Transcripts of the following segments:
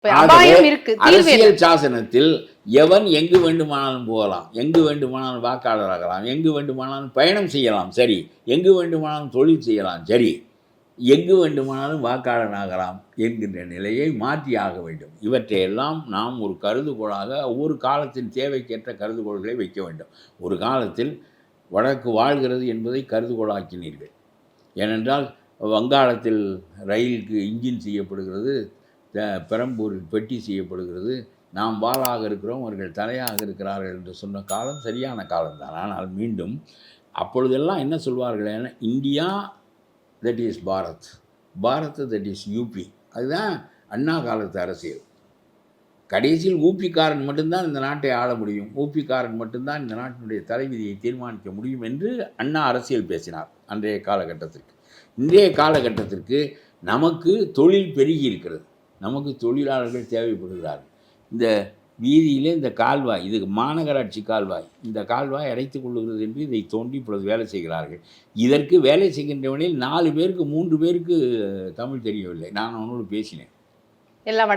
அரசியல் சாசனத்தில் எவன் எங்கு வேண்டுமானாலும் போகலாம், எங்கு வேண்டுமானாலும் வாக்காளராகலாம், எங்கு வேண்டுமானாலும் பயணம் செய்யலாம், சரி, எங்கு வேண்டுமானாலும் தொழில் செய்யலாம், சரி, எங்கு வேண்டுமானாலும் வாக்காளராகலாம் என்கின்ற நிலையை மாற்றியாக வேண்டும். இவற்றையெல்லாம் நாம் ஒரு கருதுகோளாக ஒவ்வொரு காலத்தின் தேவைக்கேற்ற கருதுகோள்களை வைக்க வேண்டும். ஒரு காலத்தில் வழக்கு வாழ்கிறது என்பதை கருதுகோளாக்கினீர்கள். ஏனென்றால் வங்காளத்தில் ரயிலுக்கு இன்ஜின் செய்யப்படுகிறது, பெரம்பூரில் பெட்டி செய்யப்படுகிறது, நாம் வாளாக இருக்கிறோம், அவர்கள் தலையாக இருக்கிறார்கள் என்று சொன்ன காலம் சரியான காலம்தான். ஆனால் மீண்டும் அப்பொழுதெல்லாம் என்ன சொல்வார்கள், ஏன்னா India that is Bharat, Bharat that is UP. அதுதான் அண்ணா காலத்து அரசியல். கடைசியில் ஊபிக்காரன் மட்டும்தான் இந்த நாட்டை ஆள முடியும், ஊபிக்காரன் மட்டும்தான் இந்த நாட்டினுடைய தலைவிதியை தீர்மானிக்க முடியும் என்று அண்ணா அரசியல் பேசினார் அன்றைய காலகட்டத்திற்கு. இன்றைய காலகட்டத்திற்கு நமக்கு தொழில் பெருகி இருக்கிறது, நமக்கு தொழிலாளர்கள் தேவைப்படுகிறார்கள். இந்த வீதியிலே இந்த கால்வாய், இது மாநகராட்சி கால்வாய், இந்த கால்வாய் அடைத்துக் கொள்ளுகிறது என்று இதை தோண்டி இப்பொழுது வேலை செய்கிறார்கள். இதற்கு வேலை செய்கின்றவனில் 4 பேருக்கு 3 பேருக்கு தமிழ் தெரியவில்லை. நான் அவனோடு பேசினேன். எல்லாம்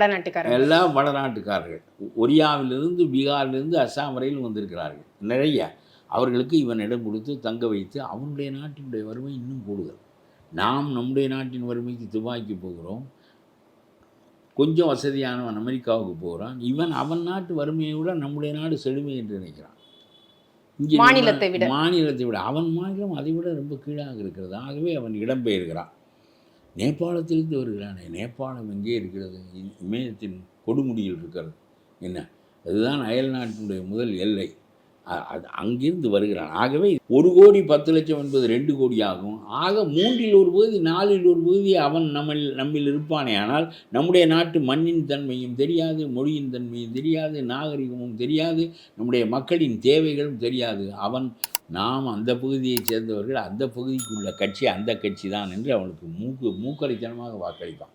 வடநாட்டுக்காரர்கள், ஒரியாவிலிருந்து பீகாரிலிருந்து அஸ்ஸாம் வரையில் வந்திருக்கிறார்கள் நிறைய. அவர்களுக்கு இவன் இடம் கொடுத்து தங்க வைத்து அவனுடைய நாட்டினுடைய வறுமை இன்னும் கூடுதல். நாம் நம்முடைய நாட்டின் வறுமைக்கு துபாய்க்கு போகிறோம், கொஞ்சம் வசதியானவன் அமெரிக்காவுக்கு போகிறான், இவன் அவன் நாட்டு வறுமையை விட நம்முடைய நாடு செழுமை என்று நினைக்கிறான். இங்கே மாநிலத்தை விட அவன் மாநிலம் அதை விட ரொம்ப கீழாக இருக்கிறது. ஆகவே அவன் இடம்பெயர்கிறான். நேபாளத்திலிருந்து வருகிறானே, நேபாளம் எங்கே இருக்கிறது? இமயத்தின் கொடுமுடியில் இருக்கிறது. என்ன, அதுதான் அயல் நாட்டினுடைய முதல் எல்லை. அது அங்கிருந்து வருகிறான். ஆகவே 1 கோடி 10 லட்சம் என்பது 2 கோடி ஆகும். ஆக 3இல் 1 பகுதி 4இல் 1 பகுதி அவன் நம்மில் இருப்பானே. ஆனால் நம்முடைய நாட்டு மண்ணின் தன்மையும் தெரியாது, மொழியின் தன்மையும் தெரியாது, நாகரிகமும் தெரியாது, நம்முடைய மக்களின் தேவைகளும் தெரியாது. நாம் அந்த பகுதியைச் சேர்ந்தவர்கள், அந்த பகுதிக்குள்ள கட்சி அந்த கட்சி தான் என்று அவனுக்கு மூக்கரித்தனமாக வாக்களிப்பான்.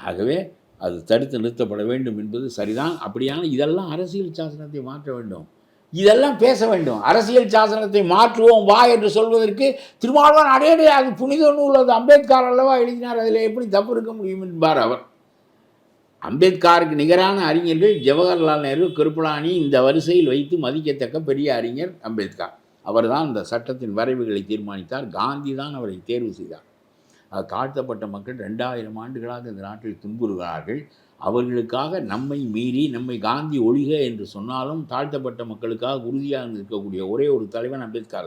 ஆகவே அது தடுத்து நிறுத்தப்பட வேண்டும் என்பது சரிதான். அப்படியான இதெல்லாம் அரசியல் சாசனத்தை மாற்ற வேண்டும், இதெல்லாம் பேச வேண்டும். அரசியல் சாசனத்தை மாற்றுவோம் வா என்று சொல்வதற்கு திருமாவளவன் அடையடே அது புனித நூல், அது அம்பேத்கர் அல்லவா எழுதினார், அதில் எப்படி தப்பு இருக்க முடியும் என்பார் அவர். அம்பேத்கருக்கு நிகரான அறிஞர்கள் ஜவஹர்லால் நேரு, கிருப்பலானி, இந்த வரிசையில் வைத்து மதிக்கத்தக்க பெரிய அறிஞர் அம்பேத்கர். அவர் தான் இந்த சட்டத்தின் வரைவுகளை தீர்மானித்தார். காந்தி தான் அவரை தேர்வு செய்தார். தாழ்த்தப்பட்ட மக்கள் 2000 ஆண்டுகளாக இந்த நாட்டில் துன்புறுகிறார்கள். அவர்களுக்காக நம்மை மீறி, நம்மை காந்தி ஒழிக என்று சொன்னாலும் தாழ்த்தப்பட்ட மக்களுக்காக உறுதியாக இருக்கக்கூடிய ஒரே ஒரு தலைவன் அம்பேத்கர் தான்.